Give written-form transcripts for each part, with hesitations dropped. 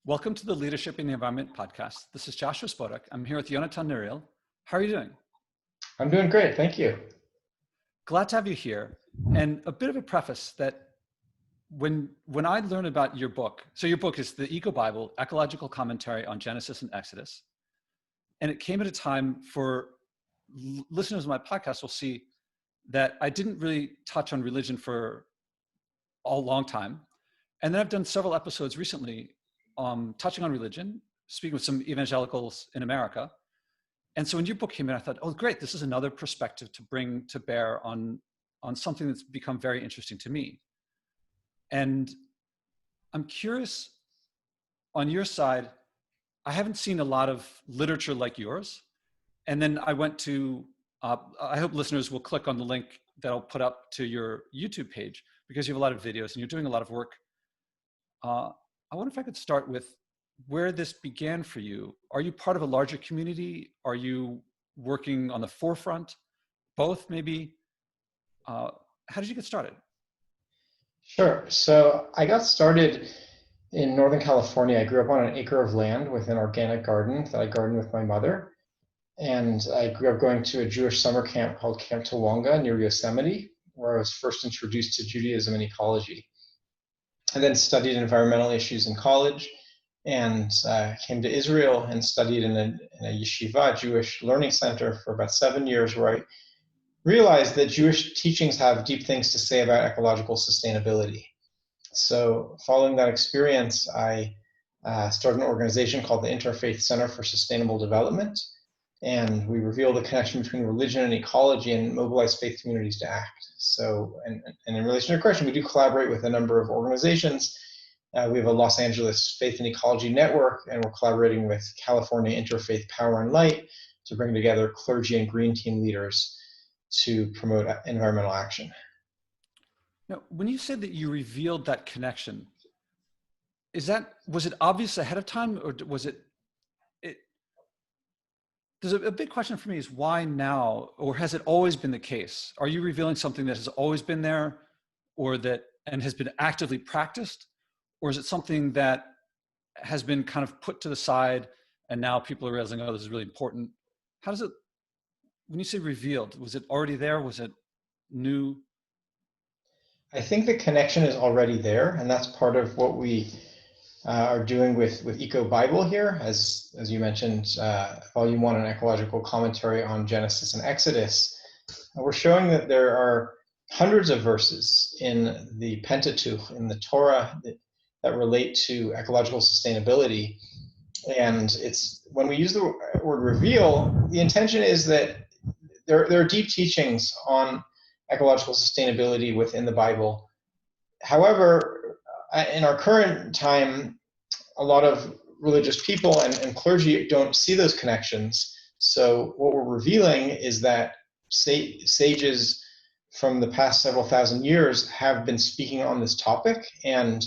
Welcome to the Leadership in the Environment podcast. This is Joshua Spodek. I'm here with Yonatan Nuriel. How are you doing? I'm doing great, thank you. Glad to have you here. And a bit of a preface that when I learned about your book, so your book is the Eco Bible, Ecological Commentary on Genesis and Exodus. And it came at a time for listeners of my podcast will see that I didn't really touch on religion for a long time. And then I've done several episodes recently touching on religion, speaking with some evangelicals in America. And so when your book came in, I thought, oh, great, this is another perspective to bring to bear on something that's become very interesting to me. And I'm curious, on your side, I haven't seen a lot of literature like yours. And then I went to, I hope listeners will click on the link that I'll put up to your YouTube page, because you have a lot of videos and you're doing a lot of work. I wonder if I could start with where this began for you. Are you part of a larger community? Are you working on the forefront? Both, maybe? How did you get started? Sure. So I got started in Northern California. I grew up on an acre of land with an organic garden that I gardened with my mother. And I grew up going to a Jewish summer camp called Camp Tawonga near Yosemite, where I was first introduced to Judaism and ecology. I then studied environmental issues in college and came to Israel and studied in a yeshiva, Jewish learning center, for about 7 years, where I realized that Jewish teachings have deep things to say about ecological sustainability. So following that experience, I started an organization called the Interfaith Center for Sustainable Development, and we reveal the connection between religion and ecology and mobilize faith communities to act. So, and in relation to your question, we do collaborate with a number of organizations. We have a Los Angeles Faith and Ecology Network, and we're collaborating with California Interfaith Power and Light to bring together clergy and green team leaders to promote environmental action. Now, when you said that you revealed that connection, was it obvious ahead of time, or was it? There's a big question for me is why now, or has it always been the case? Are you revealing something that has always been there, and has been actively practiced, or is it something that has been kind of put to the side and now people are realizing, oh, this is really important? How does it, when you say revealed, was it already there? Was it new? I think the connection is already there, and that's part of what we are doing with Eco Bible here, as you mentioned, Volume 1, an ecological commentary on Genesis and Exodus. We're showing that there are hundreds of verses in the Pentateuch, in the Torah, that relate to ecological sustainability. And it's when we use the word reveal, the intention is that there are deep teachings on ecological sustainability within the Bible. However, in our current time, a lot of religious people and clergy don't see those connections. So what we're revealing is that sages from the past several thousand years have been speaking on this topic, and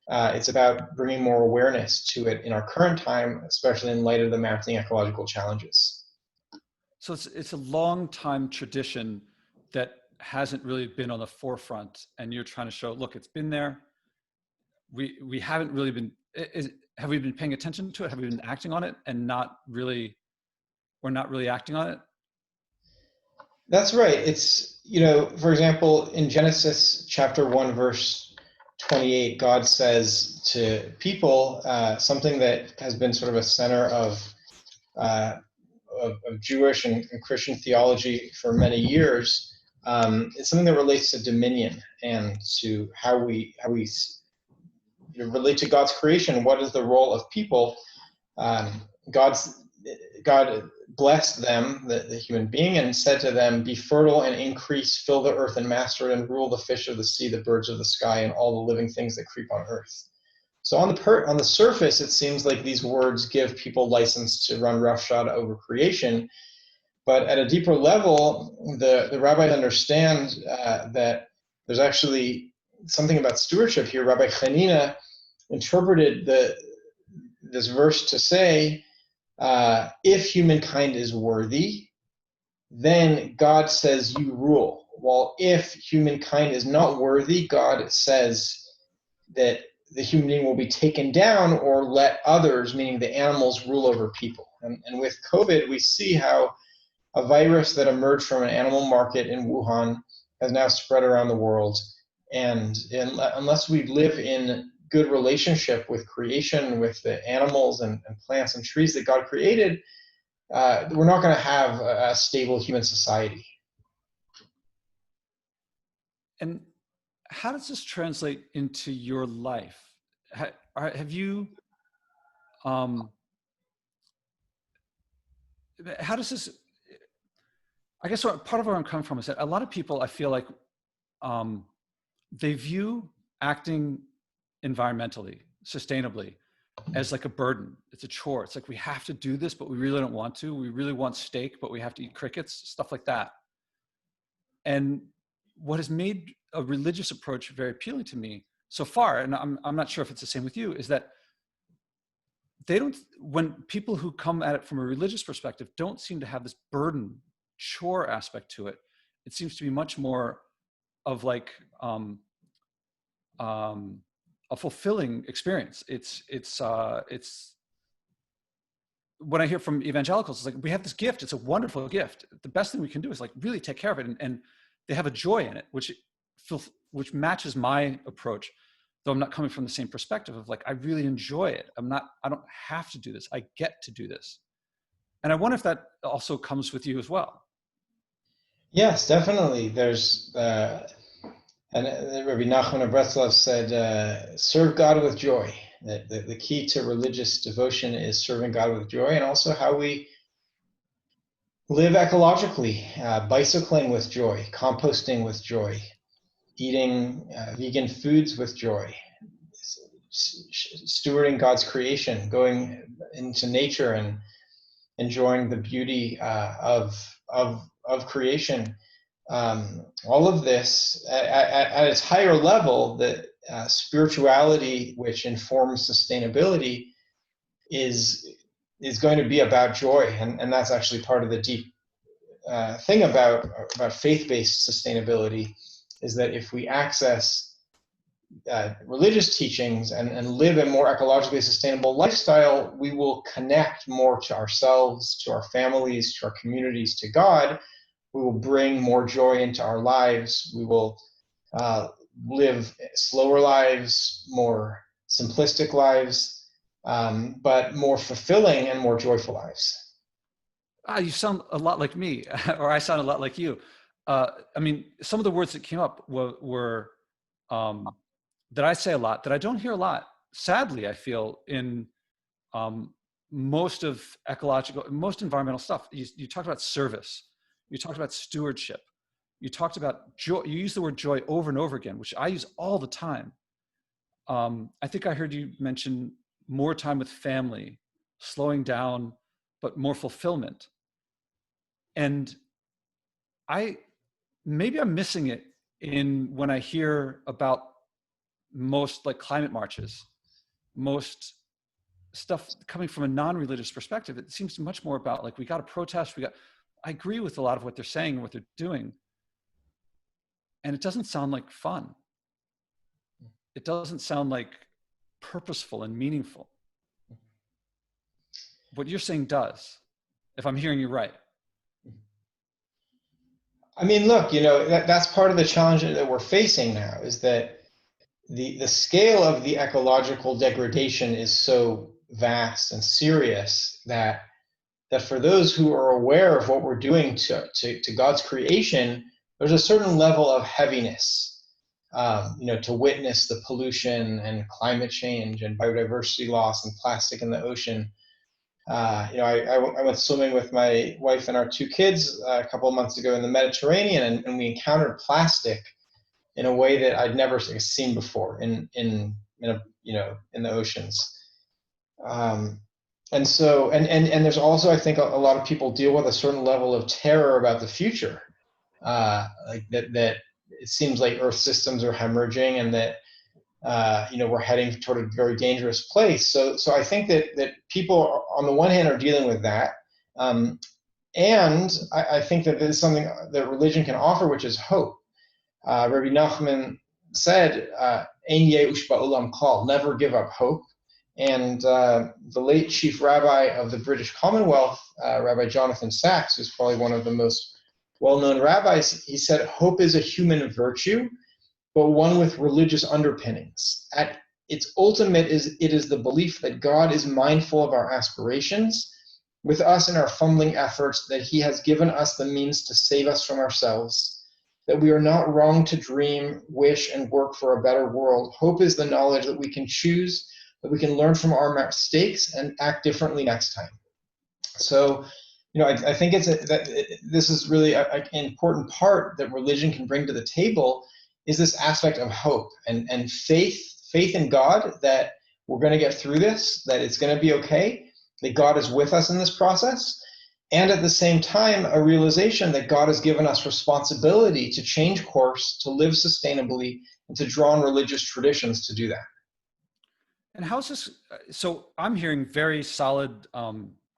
it's about bringing more awareness to it in our current time, especially in light of the mounting ecological challenges. So it's a long time tradition that hasn't really been on the forefront, and you're trying to show, look, it's been there. We haven't really been, have we been paying attention to it? Have we been acting on it and we're not really acting on it? That's right. It's, for example, in Genesis chapter 1, verse 28, God says to people something that has been sort of a center of Jewish and Christian theology for many years. It's something that relates to dominion and to how we relate to God's creation. What is the role of people? God blessed them, the human being, and said to them, "Be fertile and increase, fill the earth and master it, and rule the fish of the sea, the birds of the sky, and all the living things that creep on earth." So on the surface, it seems like these words give people license to run roughshod over creation. But at a deeper level, the rabbis understand that there's actually something about stewardship here. Rabbi Chanina interpreted this verse to say, if humankind is worthy, then God says you rule. While if humankind is not worthy, God says that the human being will be taken down or let others, meaning the animals, rule over people. And with COVID, we see how a virus that emerged from an animal market in Wuhan has now spread around the world. And unless we live in good relationship with creation, with the animals and plants and trees that God created, we're not going to have a stable human society. And how does this translate into your life? Have you, how does this, I guess part of where I'm coming from is that a lot of people, I feel like they view acting environmentally, sustainably, as like a burden. It's a chore. It's like, we have to do this, but we really don't want to. We really want steak, but we have to eat crickets, stuff like that. And what has made a religious approach very appealing to me so far, and I'm not sure if it's the same with you, is that they don't, when people who come at it from a religious perspective don't seem to have this burden, chore aspect to it. It seems to be much more of like a fulfilling experience. It's when I hear from evangelicals, it's like, we have this gift. It's a wonderful gift. The best thing we can do is like really take care of it, and they have a joy in it, which matches my approach. Though I'm not coming from the same perspective of like, I really enjoy it. I don't have to do this. I get to do this. And I wonder if that also comes with you as well. Yes, definitely. There's, and Rabbi Nachman of Breslov said, serve God with joy. The key to religious devotion is serving God with joy, and also how we live ecologically, bicycling with joy, composting with joy, eating vegan foods with joy, stewarding God's creation, going into nature and enjoying the beauty of creation. All of this at its higher level, the spirituality which informs sustainability is going to be about joy, and that's actually part of the deep thing about faith-based sustainability, is that if we access religious teachings and live a more ecologically sustainable lifestyle, we will connect more to ourselves, to our families, to our communities, to God. We will bring more joy into our lives. We will live slower lives, more simplistic lives, but more fulfilling and more joyful lives. You sound a lot like me, or I sound a lot like you. I mean, some of the words that came up were that I say a lot, that I don't hear a lot. Sadly, I feel in most environmental stuff. You talked about service. You talked about stewardship. You talked about joy. You use the word joy over and over again, which I use all the time. I think I heard you mention more time with family, slowing down, but more fulfillment. And maybe I'm missing it when I hear about most like climate marches, most stuff coming from a non-religious perspective. It seems much more about like, we got to protest. I agree with a lot of what they're saying and what they're doing. And it doesn't sound like fun. It doesn't sound like purposeful and meaningful. What you're saying does, if I'm hearing you right. I mean, look, that's part of the challenge that we're facing now, is that the scale of the ecological degradation is so vast and serious that for those who are aware of what we're doing to God's creation, there's a certain level of heaviness, to witness the pollution and climate change and biodiversity loss and plastic in the ocean. I went swimming with my wife and our two kids a couple of months ago in the Mediterranean, and we encountered plastic in a way that I'd never seen before in the oceans. And so, and there's also, I think, a lot of people deal with a certain level of terror about the future, like that it seems like Earth systems are hemorrhaging, and that we're heading toward a very dangerous place. So I think that people, on the one hand, are dealing with that, and I think that there's something that religion can offer, which is hope. Rabbi Nachman said, "Ein ye'ush ba'olam klal," never give up hope. And the late chief rabbi of the British Commonwealth, Rabbi Jonathan Sacks, who's probably one of the most well-known rabbis, he said, "Hope is a human virtue, but one with religious underpinnings. At its ultimate, it is the belief that God is mindful of our aspirations, with us in our fumbling efforts, that he has given us the means to save us from ourselves, that we are not wrong to dream, wish, and work for a better world. Hope is the knowledge that we can choose, that we can learn from our mistakes and act differently next time." So, I think this is really an important part that religion can bring to the table, is this aspect of hope and faith in God, that we're going to get through this, that it's going to be okay, that God is with us in this process, and at the same time, a realization that God has given us responsibility to change course, to live sustainably, and to draw on religious traditions to do that. And how's this? So I'm hearing very solid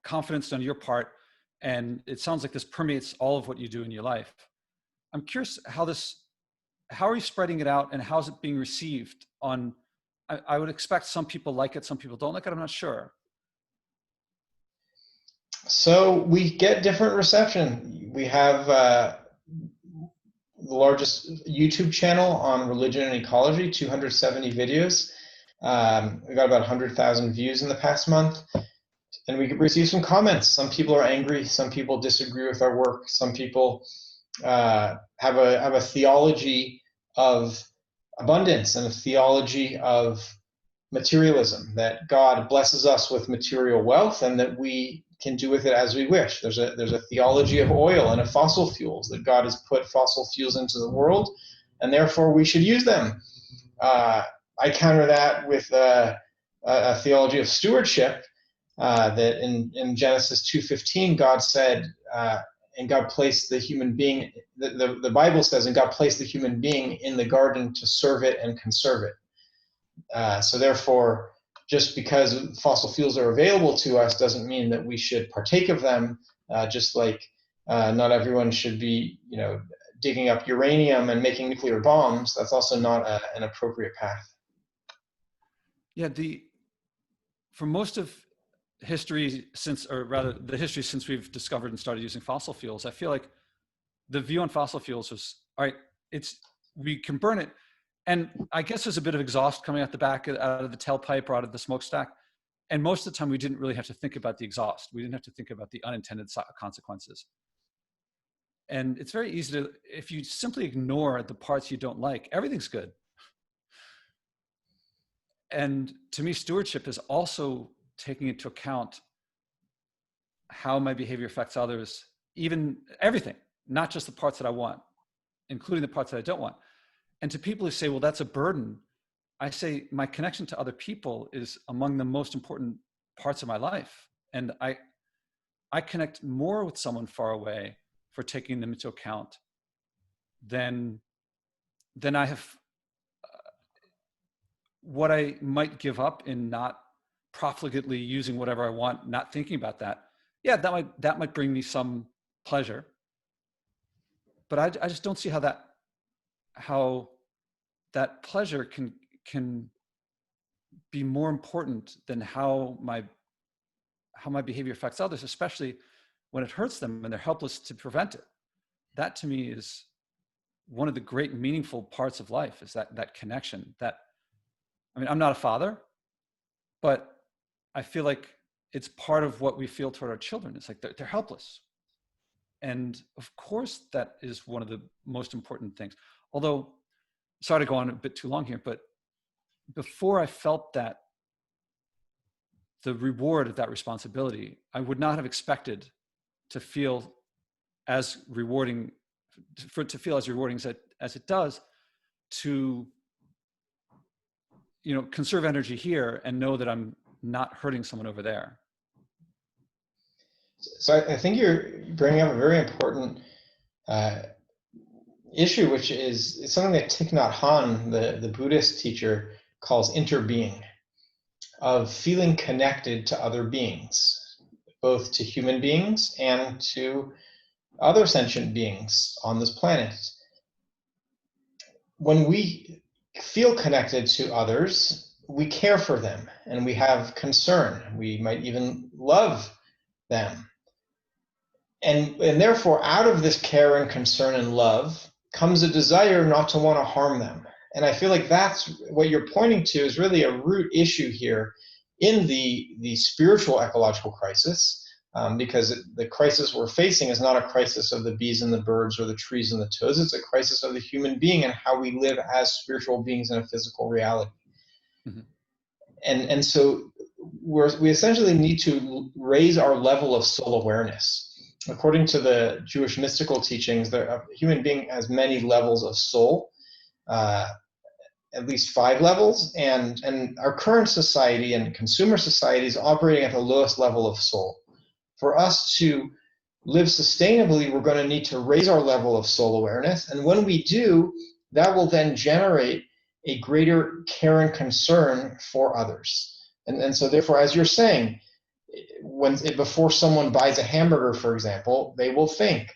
confidence on your part, and it sounds like this permeates all of what you do in your life. I'm curious how are you spreading it out, and how's it being received on? I would expect some people like it, some people don't like it. I'm not sure. So we get different reception. We have the largest YouTube channel on religion and ecology, 270 videos. We got about 100,000 views in the past month. And we receive some comments. Some people are angry. Some people disagree with our work. Some people have a theology of abundance and a theology of materialism, that God blesses us with material wealth and that we can do with it as we wish. There's a theology of oil and of fossil fuels, that God has put fossil fuels into the world and therefore we should use them. I counter that with a theology of stewardship, that in Genesis 2:15, God said, and God placed the human being, the Bible says, and God placed the human being in the garden to serve it and conserve it. So therefore, just because fossil fuels are available to us doesn't mean that we should partake of them, just like not everyone should be, digging up uranium and making nuclear bombs. That's also not an appropriate path. Yeah, for most of history the history since we've discovered and started using fossil fuels, I feel like the view on fossil fuels was, all right, we can burn it. And I guess there's a bit of exhaust coming out the back, out of the tailpipe or out of the smokestack. And most of the time we didn't really have to think about the exhaust. We didn't have to think about the unintended consequences. And it's very easy to, if you simply ignore the parts you don't like, everything's good. And to me, stewardship is also taking into account how my behavior affects others, even everything, not just the parts that I want, including the parts that I don't want. And to people who say, well, that's a burden, I say my connection to other people is among the most important parts of my life. And I connect more with someone far away for taking them into account than I have what I might give up in not profligately using whatever I want, not thinking about that. Yeah, that might bring me some pleasure. But I just don't see how that pleasure can be more important than how my behavior affects others, especially when it hurts them and they're helpless to prevent it. That to me is one of the great meaningful parts of life, is that connection. I'm not a father, but I feel like it's part of what we feel toward our children. It's like they're helpless. And of course, that is one of the most important things. Although, sorry to go on a bit too long here, but before I felt that, the reward of that responsibility, I would not have expected to feel as rewarding, as it does, to conserve energy here and know that I'm not hurting someone over there. So I think you're bringing up a very important issue, which is something that Thich Nhat Hanh, the Buddhist teacher, calls interbeing, of feeling connected to other beings, both to human beings and to other sentient beings on this planet. When we feel connected to others, we care for them and we have concern. We might even love them. And therefore, out of this care and concern and love comes a desire not to want to harm them. And I feel like that's what you're pointing to is really a root issue here in the spiritual ecological crisis, because the crisis we're facing is not a crisis of the bees and the birds or the trees and the toads. It's a crisis of the human being and how we live as spiritual beings in a physical reality. Mm-hmm. And so we essentially need to raise our level of soul awareness. According to the Jewish mystical teachings, a human being has many levels of soul, at least 5 levels, and our current society and consumer society is operating at the lowest level of soul. For us to live sustainably, we're going to need to raise our level of soul awareness, and when we do, that will then generate a greater care and concern for others. And so therefore, as you're saying, before someone buys a hamburger, for example, they will think,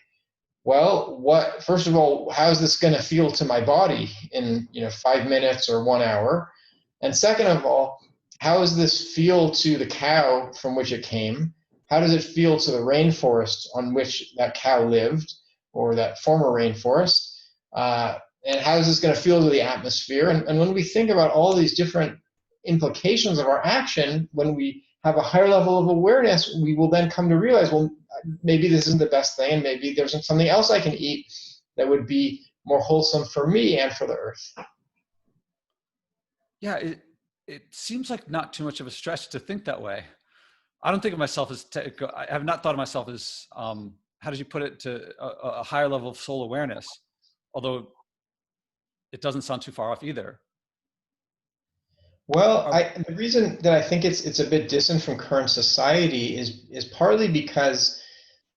well, first of all, how is this going to feel to my body in 5 minutes or 1 hour? And second of all, how does this feel to the cow from which it came? How does it feel to the rainforest on which that cow lived, or that former rainforest? And how is this going to feel to the atmosphere? And when we think about all these different implications of our action, when we have a higher level of awareness, we will then come to realize, well, maybe this isn't the best thing, and maybe there's something else I can eat that would be more wholesome for me and for the earth. Yeah, it seems like not too much of a stretch to think that way. I don't think of myself as, I have not thought of myself as, how did you put it, to a higher level of soul awareness, although it doesn't sound too far off either. Well, the reason that I think it's a bit distant from current society is partly because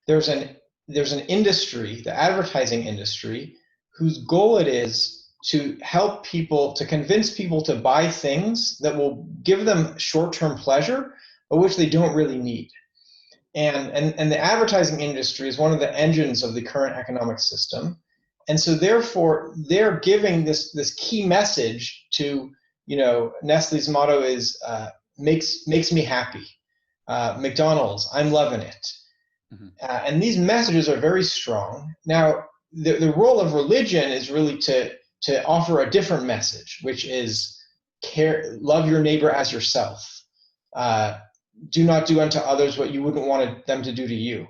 there's an industry, the advertising industry, whose goal it is to help people, to convince people to buy things that will give them short-term pleasure, but which they don't really need. And the advertising industry is one of the engines of the current economic system. And so therefore, they're giving this key message to, Nestle's motto is makes me happy. McDonald's, I'm loving it. Mm-hmm. And these messages are very strong. Now, the role of religion is really to offer a different message, which is love your neighbor as yourself. Do not do unto others what you wouldn't want them to do to you.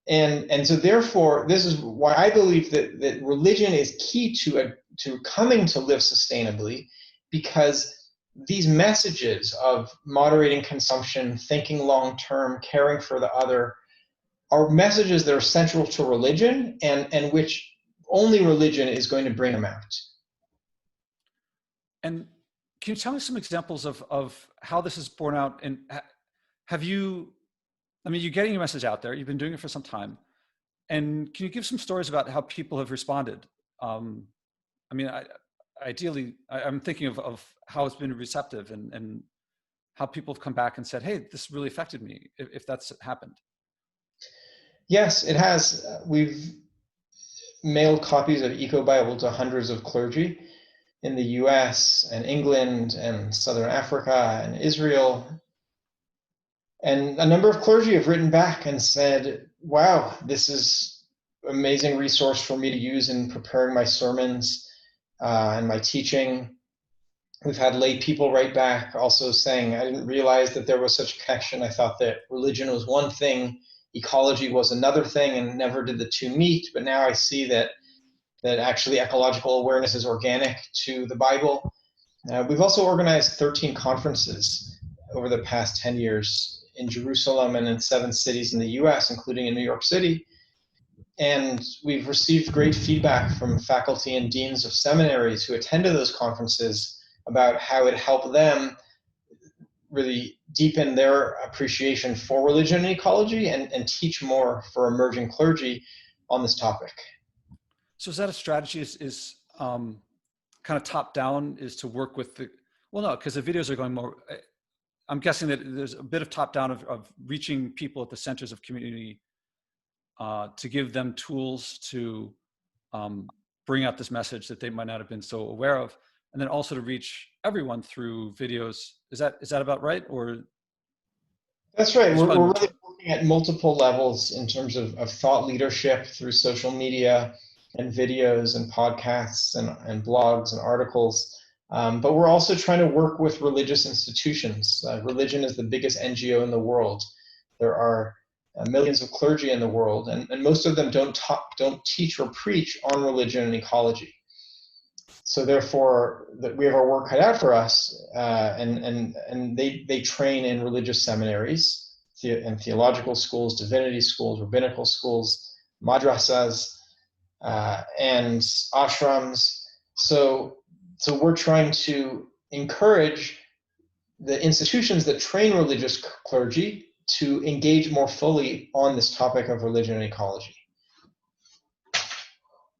And so therefore, this is why I believe that religion is key to coming to live sustainably, because these messages of moderating consumption, thinking long-term, caring for the other, are messages that are central to religion, and which only religion is going to bring them out. And can you tell me some examples of how this is borne out? And have you, you're getting your message out there, you've been doing it for some time. And can you give some stories about how people have responded? Ideally, I'm thinking of how it's been receptive and how people have come back and said, hey, this really affected me, if that's happened. Yes, it has. We've mailed copies of Eco Bible to hundreds of clergy in the US and England and Southern Africa and Israel. And a number of clergy have written back and said, wow, this is an amazing resource for me to use in preparing my sermons and my teaching. We've had lay people write back also saying, I didn't realize that there was such a connection. I thought that religion was one thing, ecology was another thing, and never did the two meet. But now I see that actually ecological awareness is organic to the Bible. We've also organized 13 conferences over the past 10 years in Jerusalem and in 7 cities in the US, including in New York City. And we've received great feedback from faculty and deans of seminaries who attended those conferences about how it helped them really deepen their appreciation for religion and ecology and teach more for emerging clergy on this topic. So is that a strategy is kind of top down, is to work with no, because the videos are going more, I'm guessing that there's a bit of top down of reaching people at the centers of community to give them tools to bring out this message that they might not have been so aware of, and then also to reach everyone through videos. Is that about right? Or That's right. there's We're probably more to really it. working at multiple levels in terms of thought leadership through social media and videos and podcasts and blogs and articles. But we're also trying to work with religious institutions. Religion is the biggest NGO in the world. There are millions of clergy in the world, and most of them don't teach or preach on religion and ecology. So therefore, we have our work cut out for us, and they train in religious seminaries, and theological schools, divinity schools, rabbinical schools, madrasas, and ashrams. So we're trying to encourage the institutions that train religious clergy to engage more fully on this topic of religion and ecology.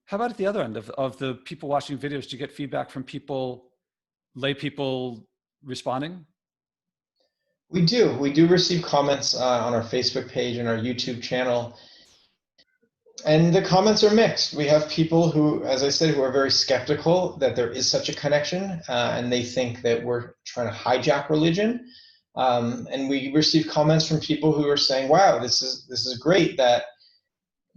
How about at the other end of the people watching videos? Do you get feedback from lay people responding? We do. We do receive comments on our Facebook page and our YouTube channel. And the comments are mixed. We have people who, as I said, who are very skeptical that there is such a connection, and they think that we're trying to hijack religion. And we receive comments from people who are saying, "Wow, this is great that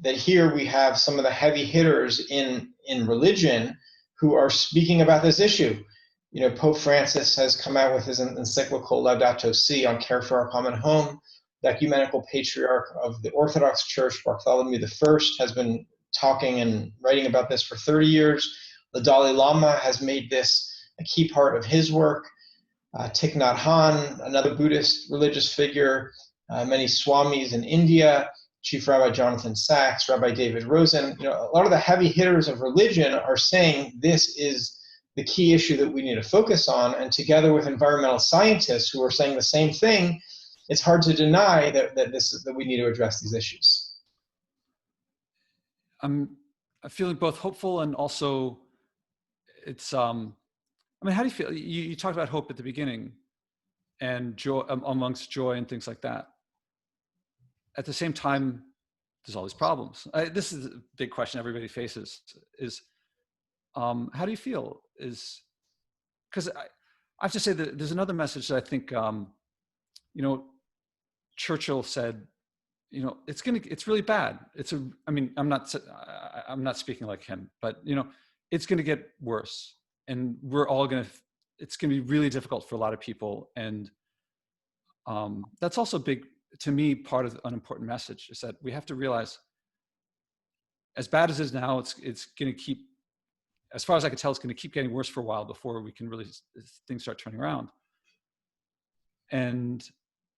here we have some of the heavy hitters in religion who are speaking about this issue." You know, Pope Francis has come out with his encyclical Laudato Si on care for our common home. The ecumenical patriarch of the Orthodox Church, Bartholomew I, has been talking and writing about this for 30 years. The Dalai Lama has made this a key part of his work. Thich Nhat Hanh, another Buddhist religious figure, many swamis in India, Chief Rabbi Jonathan Sachs, Rabbi David Rosen. You know, a lot of the heavy hitters of religion are saying this is the key issue that we need to focus on, and together with environmental scientists who are saying the same thing, it's hard to deny that we need to address these issues. I'm feeling both hopeful and also it's I mean, how do you feel? You talked about hope at the beginning and joy, amongst joy and things like that. At the same time, there's all these problems. This is a big question everybody faces is, how do you feel? Because I have to say that there's another message that I think, you know, Churchill said, you know, it's really bad. I mean, I'm not speaking like him, but you know, it's going to get worse, and it's going to be really difficult for a lot of people. And that's also big, to me, part of an important message is that we have to realize, as bad as it is now, it's going to keep, as far as I can tell, it's going to keep getting worse for a while before we can really, things start turning around. And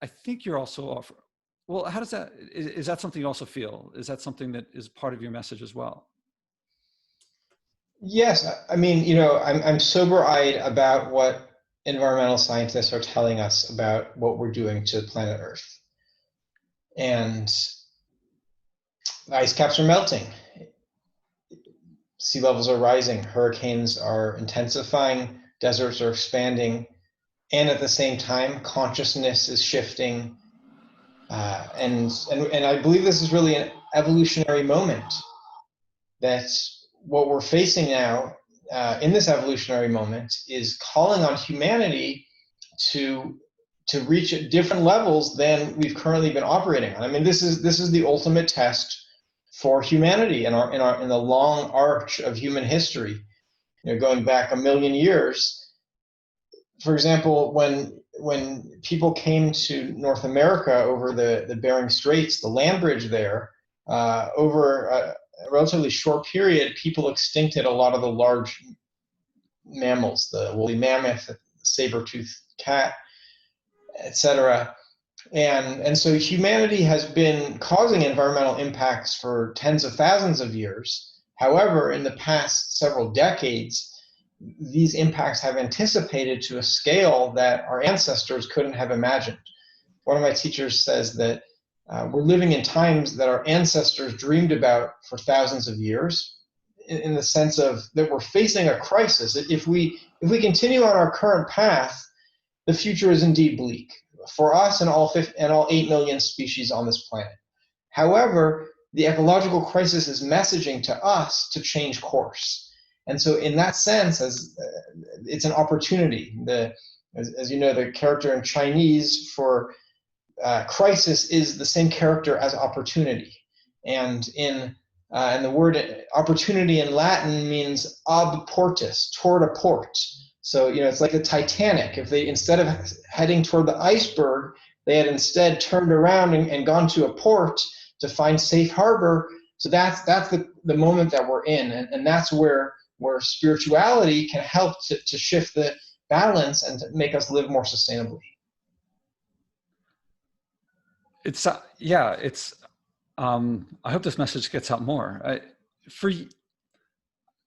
I think you're also well, how does that, is that something you also feel? Is that something that is part of your message as well? Yes, I mean, you know, I'm sober-eyed about what environmental scientists are telling us about what we're doing to planet Earth. And ice caps are melting, sea levels are rising, hurricanes are intensifying, deserts are expanding, and at the same time, consciousness is shifting. And I believe this is really an evolutionary moment, that what we're facing now in this evolutionary moment is calling on humanity to reach at different levels than we've currently been operating on. I mean, this is the ultimate test for humanity in the long arch of human history, you know, going back 1 million years. For example, when people came to North America over the Bering Straits, the land bridge there, over a relatively short period, people extincted a lot of the large mammals, the woolly mammoth, the saber-toothed cat, etc. And so humanity has been causing environmental impacts for tens of thousands of years. However, in the past several decades, these impacts have anticipated to a scale that our ancestors couldn't have imagined. One of my teachers says that we're living in times that our ancestors dreamed about for thousands of years, in the sense of that we're facing a crisis. If we continue on our current path, the future is indeed bleak for us and all 8 million species on this planet. However, the ecological crisis is messaging to us to change course. And so in that sense, it's an opportunity. As you know, the character in Chinese for crisis is the same character as opportunity. And the word opportunity in Latin means ab portus, toward a port. So, it's like the Titanic. If they, instead of heading toward the iceberg, they had instead turned around and gone to a port to find safe harbor. So that's the moment that we're in. And that's where spirituality can help to shift the balance and to make us live more sustainably. I hope this message gets out more.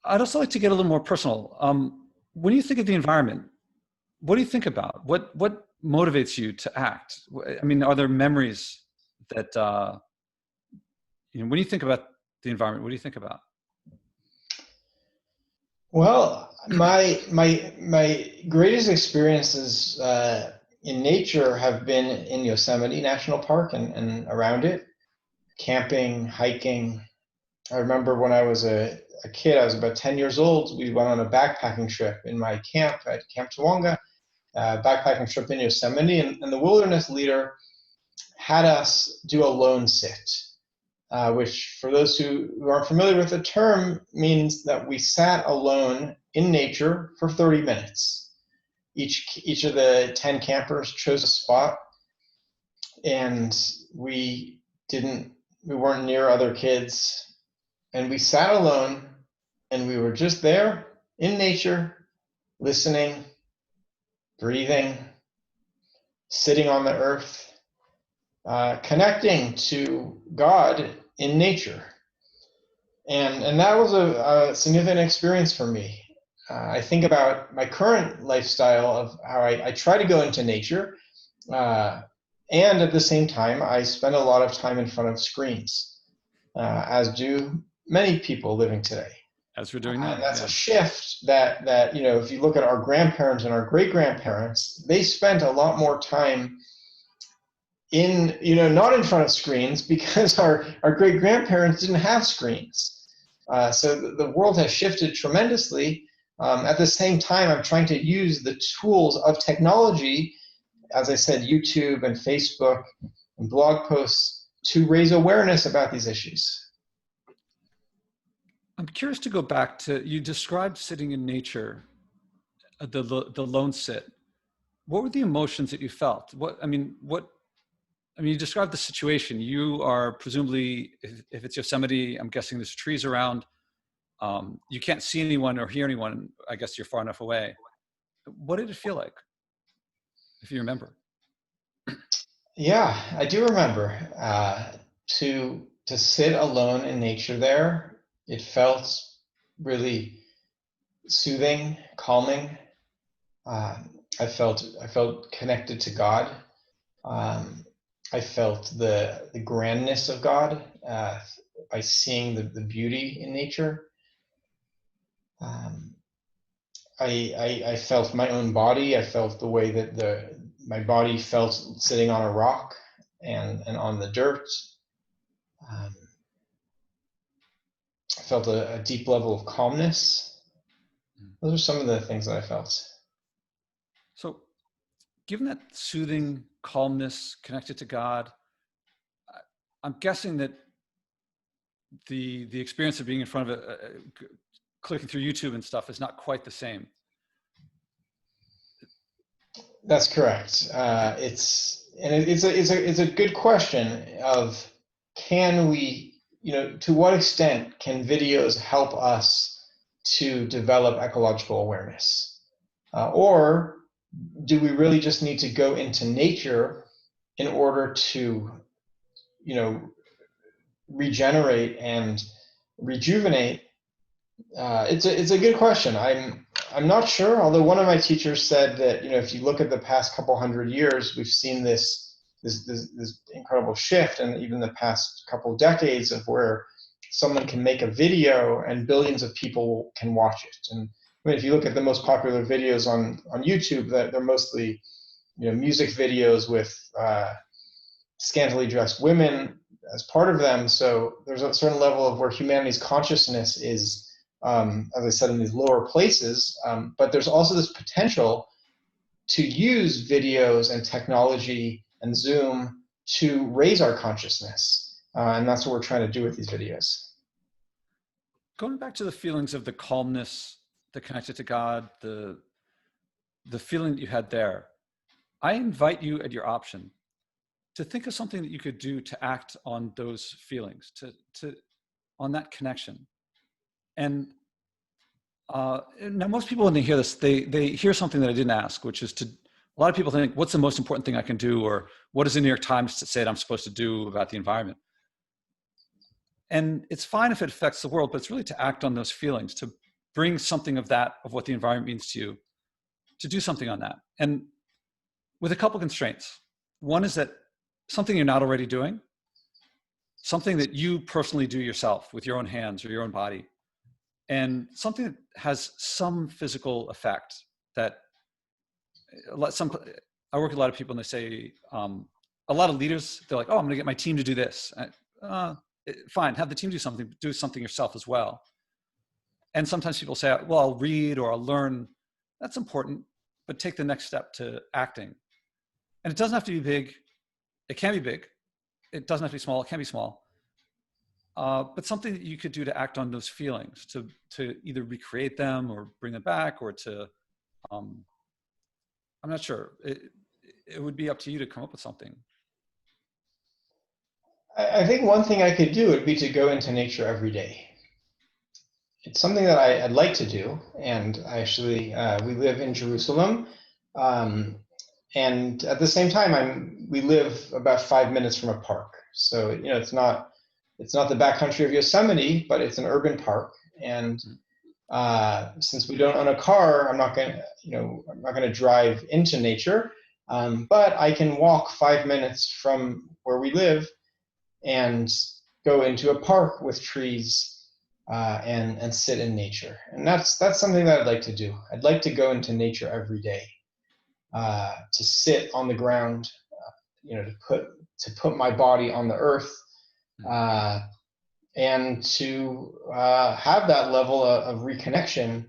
I'd also like to get a little more personal. When you think of the environment, what do you think about? What motivates you to act? I mean, are there memories that, when you think about the environment, what do you think about? Well, my greatest experiences in nature have been in Yosemite National Park and around it, camping, hiking. I remember when I was a kid, I was about 10 years old, we went on a backpacking trip in my camp at Camp Tawonga, backpacking trip in Yosemite, and the wilderness leader had us do a lone sit, which for those who aren't familiar with the term means that we sat alone in nature for 30 minutes. Each of the 10 campers chose a spot, and we weren't near other kids, and we sat alone, and we were just there in nature, listening, breathing, sitting on the earth, connecting to God in nature. And that was a significant experience for me. I think about my current lifestyle of how I try to go into nature, and at the same time, I spend a lot of time in front of screens, as do many people living today. As we're doing now. And that's a shift that if you look at our grandparents and our great-grandparents, they spent a lot more time not in front of screens, because our great-grandparents didn't have screens. So the world has shifted tremendously. At the same time, I'm trying to use the tools of technology, as I said, YouTube and Facebook and blog posts, to raise awareness about these issues. I'm curious to go back to, you described sitting in nature, the lone sit. What were the emotions that you felt? You described the situation. You are presumably, if it's Yosemite, I'm guessing there's trees around. You can't see anyone or hear anyone. I guess you're far enough away. What did it feel like, if you remember? Yeah, I do remember. To sit alone in nature there, it felt really soothing, calming. I felt connected to God. I felt the grandness of God by seeing the beauty in nature. I felt my own body. I felt the way that my body felt sitting on a rock and on the dirt. I felt a deep level of calmness. Those are some of the things that I felt. So, given that soothing calmness connected to God, I'm guessing that the experience of being in front of clicking through YouTube and stuff is not quite the same. That's correct. It's a good question of, can we, to what extent can videos help us to develop ecological awareness? Or do we really just need to go into nature in order to, regenerate and rejuvenate? It's a good question. I'm not sure, although one of my teachers said that, if you look at the past couple hundred years, we've seen this incredible shift, and even the past couple decades, of where someone can make a video and billions of people can watch it. And if you look at the most popular videos on YouTube, that they're mostly music videos with scantily dressed women as part of them. So there's a certain level of where humanity's consciousness is, as I said, in these lower places. But there's also this potential to use videos and technology and Zoom to raise our consciousness. And that's what we're trying to do with these videos. Going back to the feelings of the calmness, the connected to God, the feeling that you had there, I invite you at your option to think of something that you could do to act on those feelings, on that connection. And now most people, when they hear this, they hear something that I didn't ask, which is a lot of people think, what's the most important thing I can do? Or what does the New York Times say that I'm supposed to do about the environment? And it's fine if it affects the world, but it's really to act on those feelings, to bring something of what the environment means to you, to do something on that. And with a couple constraints. One is that something you're not already doing, something that you personally do yourself with your own hands or your own body, and something that has some physical effect. That I work with a lot of people and they say, a lot of leaders, they're like, oh, I'm going to get my team to do this. Fine, have the team do something yourself as well. And sometimes people say, well, I'll read or I'll learn. That's important, but take the next step to acting. And it doesn't have to be big. It can be big. It doesn't have to be small. It can be small. But something that you could do to act on those feelings, to either recreate them or bring them back, or to, I'm not sure. It would be up to you to come up with something. I think one thing I could do would be to go into nature every day. It's something that I'd like to do, and actually, we live in Jerusalem, and at the same time, we live about 5 minutes from a park. So it's not the backcountry of Yosemite, but it's an urban park. And since we don't own a car, I'm not going to drive into nature, but I can walk 5 minutes from where we live and go into a park with trees. And sit in nature, and that's something that I'd like to do. I'd like to go into nature every day, to sit on the ground, to put my body on the earth, and to have that level of reconnection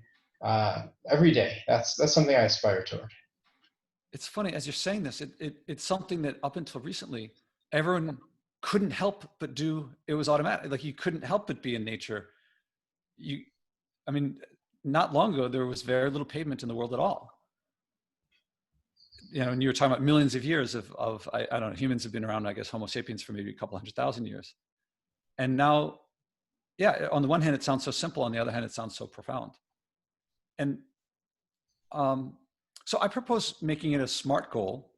every day. That's something I aspire toward. It's funny, as you're saying this, it's something that up until recently, everyone couldn't help but do. It was automatic. Like you couldn't help but be in nature. Not long ago, there was very little pavement in the world at all. And you were talking about millions of years of I don't know, humans have been around, I guess, Homo sapiens for maybe a couple 100,000 years. And now, yeah, on the one hand, it sounds so simple. On the other hand, it sounds so profound. And so I propose making it a SMART goal.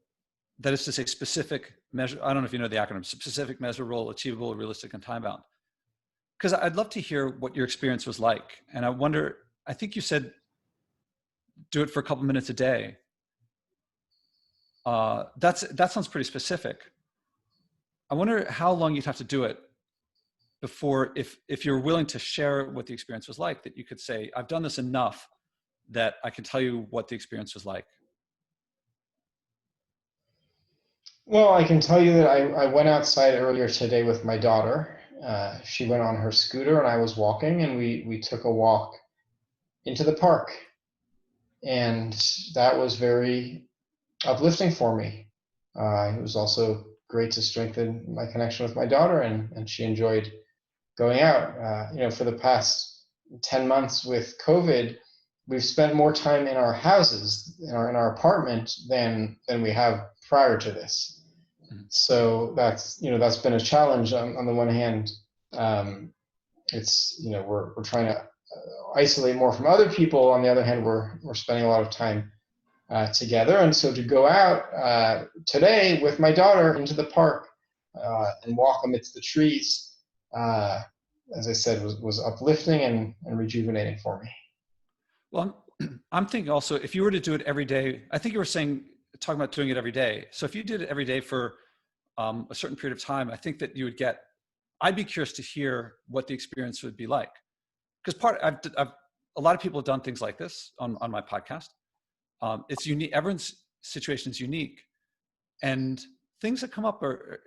That is to say, specific, measure. I don't know if you know the acronym: specific, measurable, achievable, realistic, and time bound. Because I'd love to hear what your experience was like. And I wonder, I think you said do it for a couple minutes a day. That sounds pretty specific. I wonder how long you'd have to do it before, if you're willing to share what the experience was like, that you could say, I've done this enough that I can tell you what the experience was like. Well, I can tell you that I went outside earlier today with my daughter. She went on her scooter and I was walking, and we took a walk into the park. And that was very uplifting for me. It was also great to strengthen my connection with my daughter, and she enjoyed going out. For the past 10 months with COVID, we've spent more time in our houses, in our apartment, than we have prior to this. So that's been a challenge. On the one hand, it's we're trying to isolate more from other people. On the other hand, we're spending a lot of time together. And so to go out today with my daughter into the park and walk amidst the trees, as I said, was uplifting and rejuvenating for me. Well, I'm thinking also, if you were to do it every day, I think you were talking about doing it every day. So if you did it every day for a certain period of time, I think that you would I'd be curious to hear what the experience would be like. Because a lot of people have done things like this on my podcast. It's unique. Everyone's situation is unique, and things that come up are,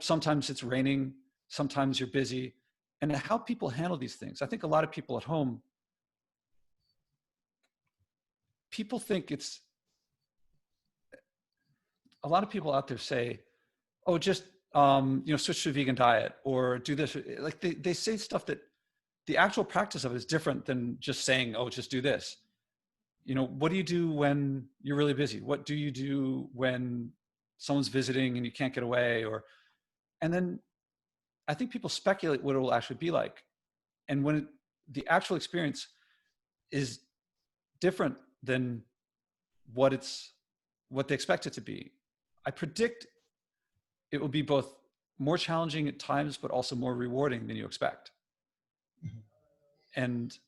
sometimes it's raining, sometimes you're busy, and how people handle these things. I think a lot of people at home, people think it's, a lot of people out there say, oh, just, switch to a vegan diet or do this. Like they say stuff that the actual practice of it is different than just saying, oh, just do this. What do you do when you're really busy? What do you do when someone's visiting and you can't get away? And then I think people speculate what it will actually be like. And when the actual experience is different than what they expect it to be, I predict it will be both more challenging at times, but also more rewarding than you expect. And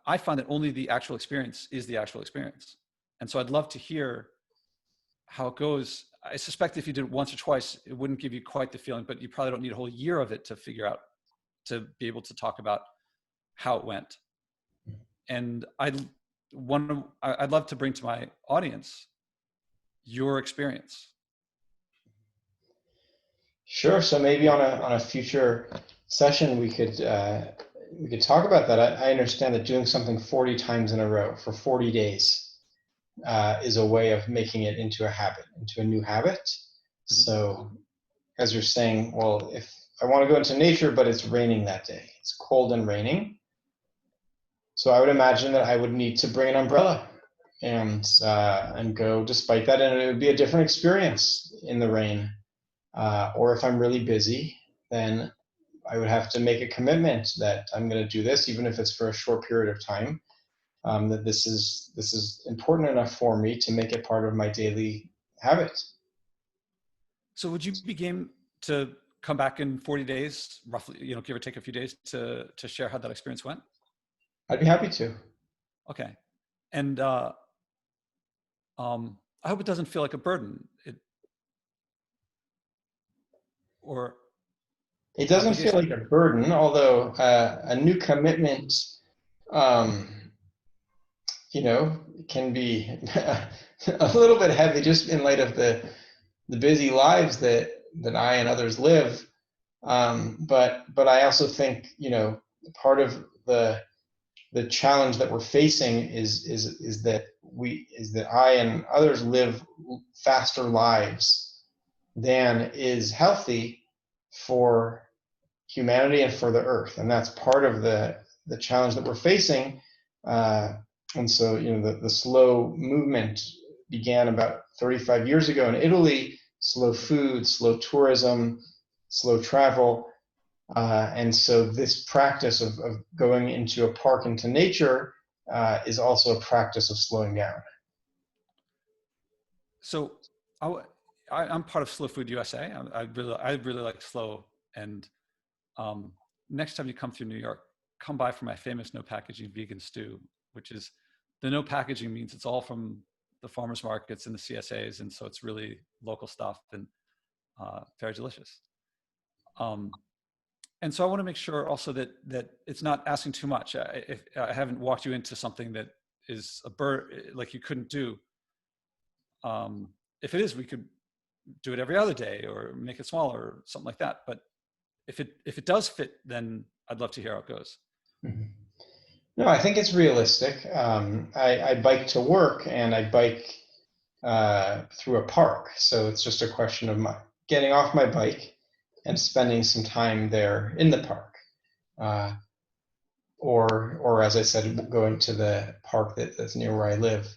I find that only the actual experience is the actual experience. And so I'd love to hear how it goes. I suspect if you did it once or twice, it wouldn't give you quite the feeling, but you probably don't need a whole year of it to figure out, to be able to talk about how it went. And I'd love to bring to my audience your experience. Sure. So maybe on a future session we could talk about that. I understand that doing something 40 times in a row for 40 days is a way of making it into a habit, into a new habit. Mm-hmm. So as you're saying, well, if I want to go into nature, but it's raining that day, it's cold and raining. So I would imagine that I would need to bring an umbrella and go despite that. And it would be a different experience in the rain. Or if I'm really busy, then I would have to make a commitment that I'm going to do this, even if it's for a short period of time, that this is important enough for me to make it part of my daily habit. So would you be game to come back in 40 days, roughly, give or take a few days, to share how that experience went? I'd be happy to. Okay. And I hope it doesn't feel like a burden. It doesn't feel like a burden, although a new commitment, can be a little bit heavy just in light of the busy lives that I and others live. But I also think, part of the challenge that we're facing is that I and others live faster lives than is healthy for humanity and for the earth, and that's part of the challenge that we're facing. And so, the slow movement began about 35 years ago in Italy. Slow food, slow tourism, slow travel. And so this practice of going into a park, into nature, is also a practice of slowing down. So I'm part of Slow Food USA. I really like slow. And next time you come through New York, come by for my famous no packaging vegan stew, which is, the no packaging means it's all from the farmers markets and the CSAs. And so it's really local stuff and very delicious. And so I want to make sure also that it's not asking too much. If I haven't walked you into something that is like you couldn't do. If it is, we could do it every other day or make it smaller or something like that. But if it does fit, then I'd love to hear how it goes. Mm-hmm. No, I think it's realistic. I bike to work and I bike through a park. So it's just a question of getting off my bike and spending some time there in the park. Or as I said, going to the park that's near where I live.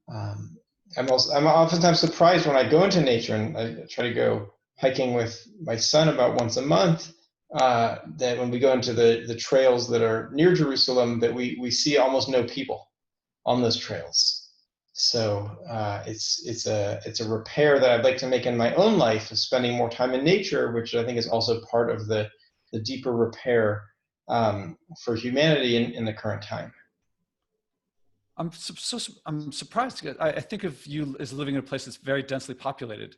I'm oftentimes surprised when I go into nature, and I try to go hiking with my son about once a month, that when we go into the trails that are near Jerusalem, that we see almost no people on those trails. So it's a repair that I'd like to make in my own life, of spending more time in nature, which I think is also part of the deeper repair for humanity in the current time. I'm surprised. I think of you as living in a place that's very densely populated.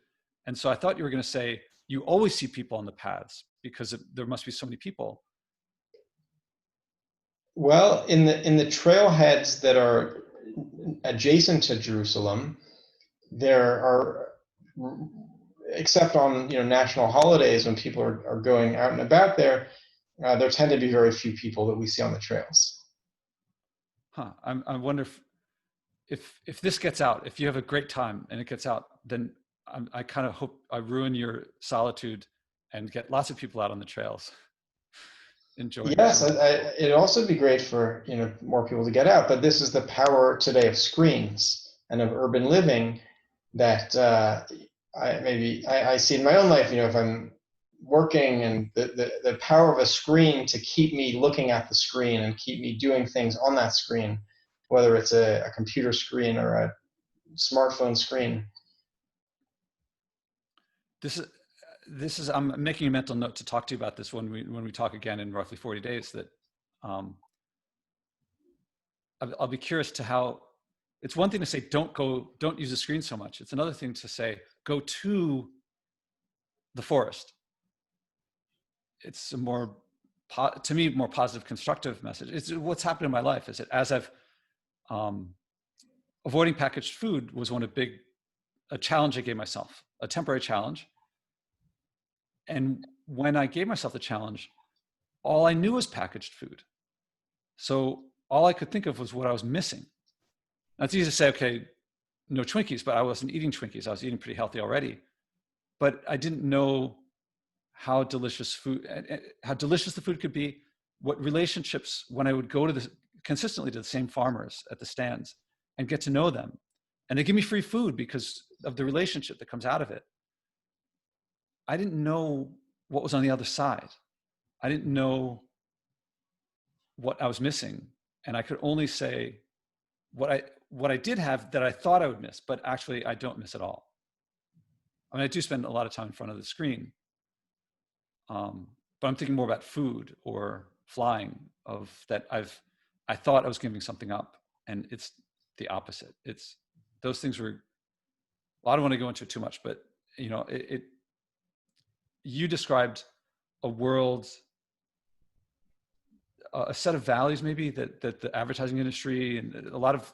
And so I thought you were going to say you always see people on the paths because there must be so many people. Well, in the trailheads that are adjacent to Jerusalem, there are except on national holidays when people are going out and about there, there tend to be very few people that we see on the trails. Huh. I wonder if this gets out, if you have a great time and it gets out, then I kind of hope I ruin your solitude and get lots of people out on the trails enjoying it. Yes, it'd also be great for more people to get out. But this is the power today of screens and of urban living that I see in my own life. If I'm working, and the power of a screen to keep me looking at the screen and keep me doing things on that screen, whether it's a computer screen or a smartphone screen. This is I'm making a mental note to talk to you about this when we talk again in roughly 40 days. That I'll be curious to how. It's one thing to say don't use the screen so much. It's another thing to say go to the forest. It's a more, to me, more positive, constructive message. It's what's happened in my life is that as I've avoiding packaged food was a challenge I gave myself, a temporary challenge. And when I gave myself the challenge, all I knew was packaged food. So all I could think of was what I was missing. Now it's easy to say, okay, no Twinkies, but I wasn't eating Twinkies. I was eating pretty healthy already. But I didn't know how delicious the food could be, what relationships, when I would go consistently to the same farmers at the stands and get to know them. And they give me free food because of the relationship that comes out of it. I didn't know what was on the other side. I didn't know what I was missing. And I could only say what I did have that I thought I would miss, but actually I don't miss at all. I mean, I do spend a lot of time in front of the screen, but I'm thinking more about food or flying I thought I was giving something up, and it's the opposite. It's those things were, well, I don't want to go into it too much, but you described a world, a set of values maybe that the advertising industry and a lot of,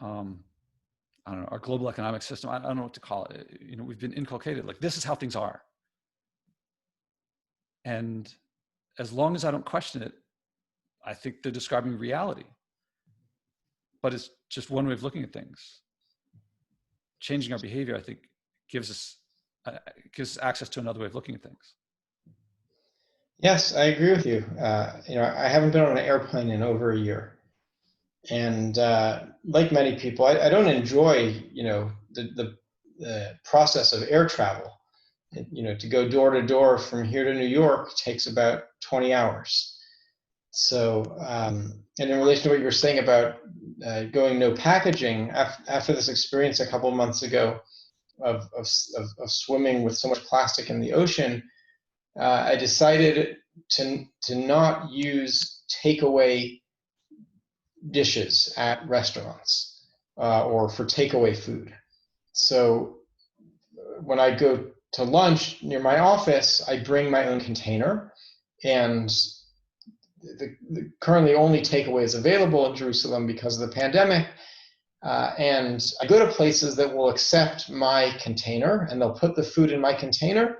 I don't know, our global economic system, I don't know what to call it. We've been inculcated, like, this is how things are. And as long as I don't question it, I think they're describing reality. But it's just one way of looking at things. Changing our behavior, I think, gives us access to another way of looking at things. Yes, I agree with you. I haven't been on an airplane in over a year. And like many people, I don't enjoy, the process of air travel. To go door to door from here to New York takes about 20 hours. So, and in relation to what you were saying about going no packaging, after this experience a couple of months ago of swimming with so much plastic in the ocean, I decided to not use takeaway dishes at restaurants or for takeaway food. So when I go to lunch near my office, I bring my own container, and the currently only takeaways available in Jerusalem because of the pandemic. And I go to places that will accept my container, and they'll put the food in my container,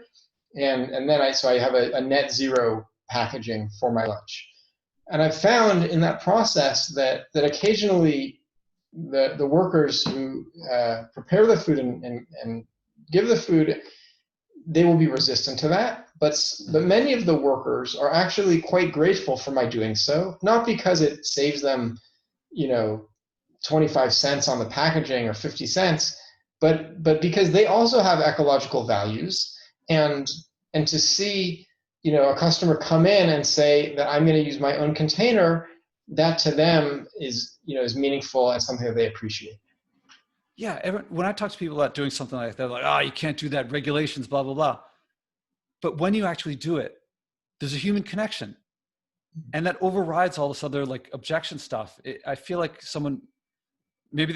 and then I have a net zero packaging for my lunch. And I've found in that process that occasionally the workers who prepare the food and give the food, they will be resistant to that. But many of the workers are actually quite grateful for my doing so, not because it saves them, 25 cents on the packaging or 50 cents, but because they also have ecological values, and to see a customer come in and say that I'm going to use my own container, that to them is meaningful and something that they appreciate. Yeah, when I talk to people about doing something like that, they're like, oh, you can't do that, regulations, blah, blah, blah. But when you actually do it, there's a human connection. And that overrides all this other like objection stuff. I feel like maybe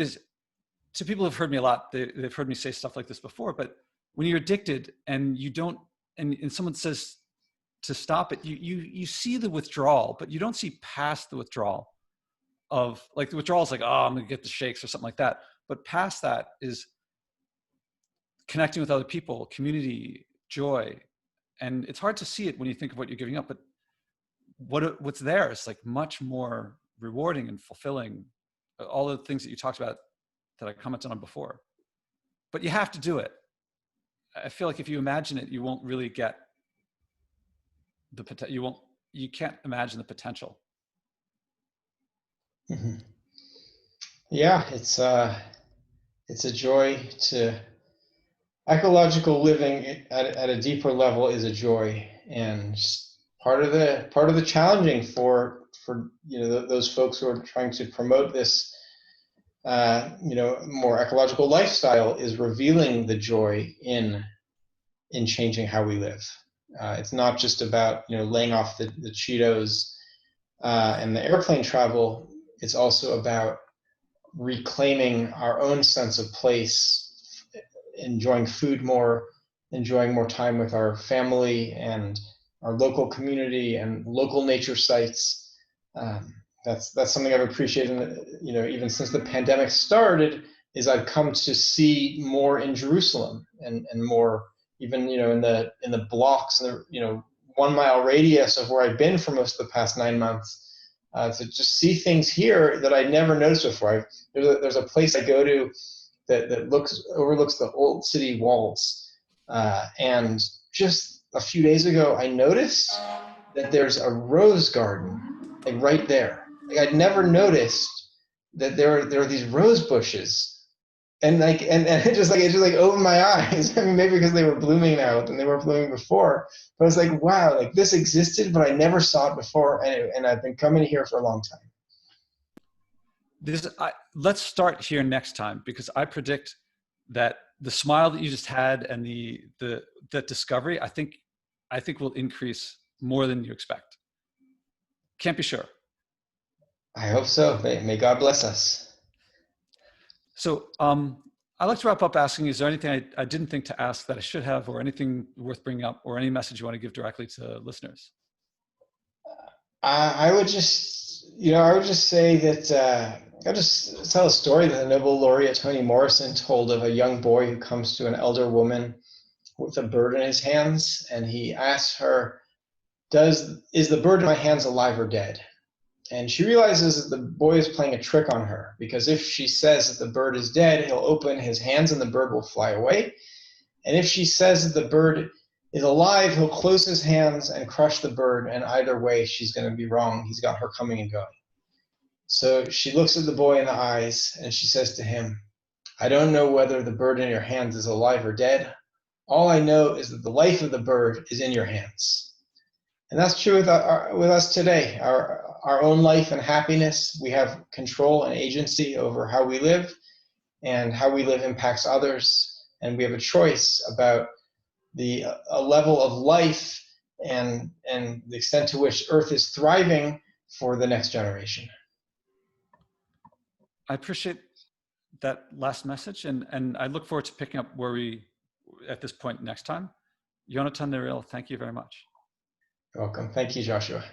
to people who've heard me a lot, they've heard me say stuff like this before, but when you're addicted and you don't, and someone says to stop it, you see the withdrawal, but you don't see past the withdrawal of, like, the withdrawal is like, oh, I'm gonna get the shakes or something like that. But past that is connecting with other people, community, joy. And it's hard to see it when you think of what you're giving up, but what's there is like much more rewarding and fulfilling. All the things that you talked about that I commented on before. But you have to do it. I feel like if you imagine it, you won't really get the potential. You can't imagine the potential. Mm-hmm. Yeah, it's a joy to ecological living at a deeper level is a joy, and part of the challenging for those folks who are trying to promote this more ecological lifestyle is revealing the joy in changing how we live. It's not just about laying off the Cheetos and the airplane travel. It's also about reclaiming our own sense of place, enjoying food more, enjoying more time with our family and our local community and local nature sites. That's something I've appreciated, even since the pandemic started, is I've come to see more in Jerusalem and more even, in the blocks, and the 1 mile radius of where I've been for most of the past 9 months. To just see things here that I never noticed before. There's a place I go to that overlooks the old city walls, and just a few days ago I noticed that there's a rose garden like right there. Like I'd never noticed that there are these rose bushes, and it just opened my eyes. I mean, maybe because they were blooming now and they weren't blooming before, but I was like, wow, like this existed, but I never saw it before, and I've been coming here for a long time. Let's start here next time, because I predict that the smile that you just had and that discovery, I think will increase more than you expect. Can't be sure. I hope so. May God bless us. So I'd like to wrap up asking, is there anything I didn't think to ask that I should have, or anything worth bringing up, or any message you want to give directly to listeners? I would just say that I'll just tell a story that the Nobel laureate Toni Morrison told of a young boy who comes to an elder woman with a bird in his hands, and he asks her, is the bird in my hands alive or dead? And she realizes that the boy is playing a trick on her, because if she says that the bird is dead, he'll open his hands and the bird will fly away. And if she says that the bird is alive, he'll close his hands and crush the bird, and either way, she's going to be wrong. He's got her coming and going. So she looks at the boy in the eyes, and she says to him, I don't know whether the bird in your hands is alive or dead. All I know is that the life of the bird is in your hands. And that's true with us today. Our own life and happiness, we have control and agency over how we live, and how we live impacts others. And we have a choice about a level of life and the extent to which Earth is thriving for the next generation. I appreciate that last message, and I look forward to picking up where we at this point next time. Yonatan Neril, thank you very much. You're welcome. Thank you, Joshua.